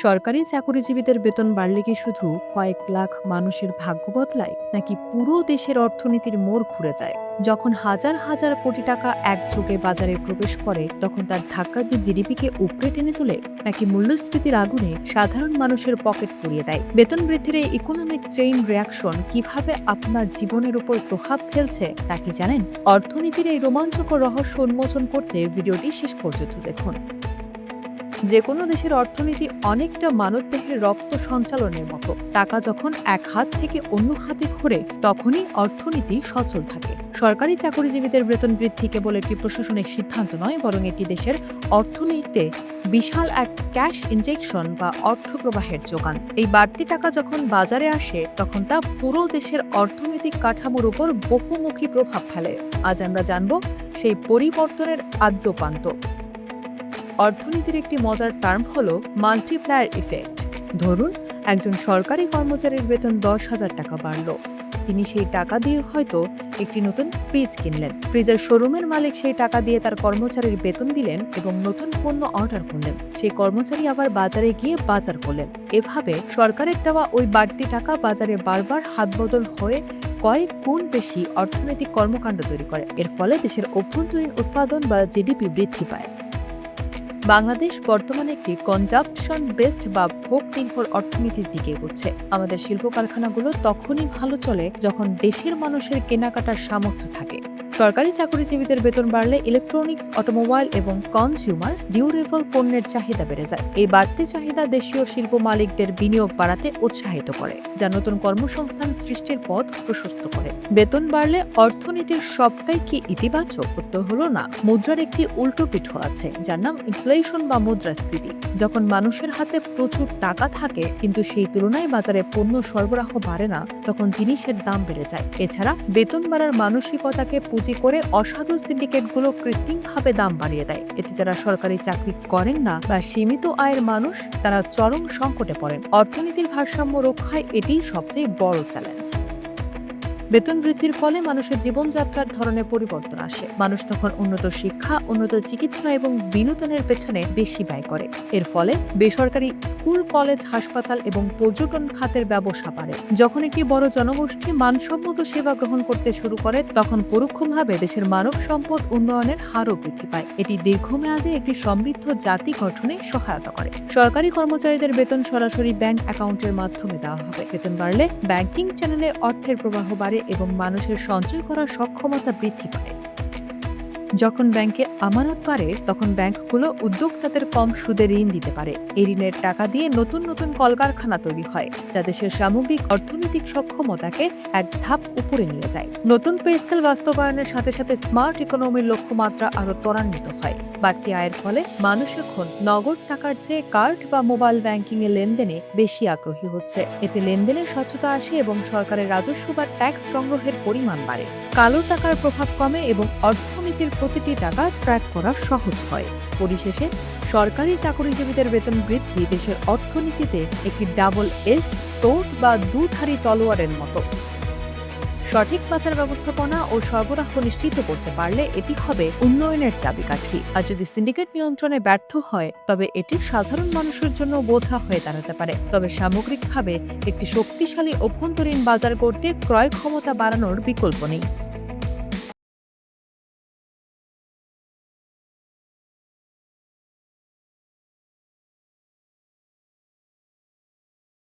সরকারি চাকরিজীবীদের বেতন বাড়লে কি শুধু কয়েক লাখ মানুষের ভাগ্য বদলায়, নাকি পুরো দেশের অর্থনীতির মোড় ঘুরে যায়? যখন হাজার হাজার কোটি টাকা একযোগে বাজারে প্রবেশ করে, তখন তার ধাক্কা কি জিডিপিকে উপড়ে টেনে তোলে, নাকি মূল্যস্ফীতির আগুনে সাধারণ মানুষের পকেট পুড়িয়ে দেয়? বেতন বৃদ্ধির এই ইকোনমিক চেইন রিয়াকশন কিভাবে আপনার জীবনের উপর প্রভাব ফেলছে তা কি জানেন? অর্থনীতির এই রোমাঞ্চকর রহস্য উন্মোচন করতে ভিডিওটি শেষ পর্যন্ত দেখুন। যে কোনো দেশের অর্থনীতি অনেকটা মানবদেহের রক্ত সঞ্চালনের মতো। টাকা যখন এক হাত থেকে অন্য হাতে ঘোরে, তখনই অর্থনীতি সচল থাকে। সরকারি চাকরিজীবীদের বেতন বৃদ্ধি কেবল একটি প্রশাসনিক সিদ্ধান্ত নয়, বরং এটি দেশের অর্থনীতিতে বিশাল এক ক্যাশ ইনজেকশন বা অর্থ প্রবাহের যোগান। এই বাড়তি টাকা যখন বাজারে আসে, তখন তা পুরো দেশের অর্থনৈতিক কাঠামোর উপর বহুমুখী প্রভাব ফেলে। আজ আমরা জানব সেই পরিবর্তনের আদ্যোপান্ত। অর্থনীতির একটি মজার টার্ম হলো মাল্টিপ্লায়ার ইফেক্ট। ধরুন, একজন সরকারি কর্মচারীর বেতন 10,000 টাকা বাড়ল। তিনি সেই টাকা দিয়ে হয়তো একটি নতুন ফ্রিজ কিনলেন। ফ্রিজের শোরুমের মালিক সেই টাকা দিয়ে তার কর্মচারীর বেতন দিলেন এবং নতুন পণ্য অর্ডার করলেন। সেই কর্মচারী আবার বাজারে গিয়ে বাজার করলেন। এভাবে সরকারের দেওয়া ওই বাড়তি টাকা বাজারে বারবার হাতবদল হয়ে কয়েক গুণ বেশি অর্থনৈতিক কর্মকাণ্ড তৈরি করে। এর ফলে দেশের অভ্যন্তরীণ উৎপাদন বা জিডিপি বৃদ্ধি পায়। বাংলাদেশ বর্তমানে একটি কনজাম্পশন বেসড বা ভোগ নির্ভর অর্থনীতির দিকে এগোচ্ছে। আমাদের শিল্প কারখানাগুলো তখনই ভালো চলে যখন দেশের মানুষের কেনাকাটার সামর্থ্য থাকে। সরকারি চাকরিজীবীদের বেতন বাড়লে ইলেকট্রনিক্স, অটোমোবাইল এবং কনজিউমার ডিউরেবল পণ্যের চাহিদা বেড়ে যায়। এই বাড়তি চাহিদা দেশীয় শিল্প মালিকদের বিনিয়োগ বাড়াতে উৎসাহিত করে, যা নতুন কর্মসংস্থান সৃষ্টির পথ প্রশস্ত করে। বেতন বাড়লে অর্থনীতির সবটাই কি ইতিবাচক? উত্তর হলো না। মুদ্রার একটি উল্টো পিঠো আছে, যার নাম ইনফ্লেশন বা মুদ্রাস্ফীতি। যখন মানুষের হাতে প্রচুর টাকা থাকে কিন্তু সেই তুলনায় বাজারে পণ্য সরবরাহ বাড়ে না, তখন জিনিসের দাম বেড়ে যায়। এছাড়া বেতন বাড়ার মানসিকতাকে পুঁজি করে অসাধু সিন্ডিকেটগুলো কৃত্রিমভাবে দাম বাড়িয়ে দেয়। এতে যারা সরকারি চাকরি করেন না বা সীমিত আয়ের মানুষ, তারা চরম সংকটে পড়েন। অর্থনীতির ভারসাম্য রক্ষায় এটিই সবচেয়ে বড় চ্যালেঞ্জ। বেতন বৃদ্ধির ফলে মানুষের জীবনযাত্রার ধরনে পরিবর্তন আসে। মানুষ তখন উন্নত শিক্ষা, উন্নত চিকিৎসা এবং বিনোদনের পেছনে বেশি ব্যয় করে। এর ফলে বেসরকারি স্কুল, কলেজ, হাসপাতাল এবং পর্যটন খাতের ব্যবসা বাড়ে। যখন একটি বড় জনগোষ্ঠী মানসম্মত সেবা গ্রহণ করতে শুরু করে, তখন পরোক্ষভাবে দেশের মানব সম্পদ উন্নয়নের হারও বৃদ্ধি পায়। এটি দীর্ঘমেয়াদে একটি সমৃদ্ধ জাতি গঠনে সহায়তা করে। সরকারি কর্মচারীদের বেতন সরাসরি ব্যাংক অ্যাকাউন্টের মাধ্যমে দেওয়া হবে। বেতন বাড়লে ব্যাংকিং চ্যানেলে অর্থের প্রবাহ বাড়ে এবং মানুষের সঞ্চয় করার সক্ষমতা বৃদ্ধি পায়। যখন ব্যাংকে আমানত বাড়ে, তখন ব্যাংকগুলো উদ্যোক্তাদের কম সুদে ঋণ দিতে পারে। এই ঋণের টাকা দিয়ে নতুন নতুন কলকারখানা তৈরি হয়, যা দেশের সামগ্রিক অর্থনৈতিক সক্ষমতাকে এক ধাপ উপরে নিয়ে যায়। নতুন পে স্কেল বাস্তবায়নের সাথে সাথে স্মার্ট ইকোনমির লক্ষ্যমাত্রা আরও ত্বরান্বিত হয়। বাড়তি আয়ের ফলে মানুষ এখন নগদ টাকার চেয়ে কার্ড বা মোবাইল ব্যাংকিং এ লেনদেনে বেশি আগ্রহী হচ্ছে। এতে লেনদেনের স্বচ্ছতা আসে এবং সরকারের রাজস্ব বা ট্যাক্স সংগ্রহের পরিমাণ বাড়ে। কালো টাকার প্রভাব কমে এবং অর্থনীতির প্রতিটি টাকা ট্র্যাক করা সহজ হয়। পরিশেষে সরকারি চাকরিজীবীদের বেতন বৃদ্ধি দেশের অর্থনীতিতে একটি ডাবল এজ সোর্ড বা দুধারী তলোয়ারের মতো। সঠিক বাজার ব্যবস্থাপনা ও সরবরাহ নিশ্চিত করতে পারলে এটি হবে উন্নয়নের চাবিকাঠি। আর যদি সিন্ডিকেট নিয়ন্ত্রণে ব্যর্থ হয়, তবে এটি সাধারণ মানুষের জন্য বোঝা হয়ে দাঁড়াতে পারে। তবে সামগ্রিকভাবে একটি শক্তিশালী অভ্যন্তরীণ বাজার গড়তে ক্রয় ক্ষমতা বাড়ানোর বিকল্প নেই।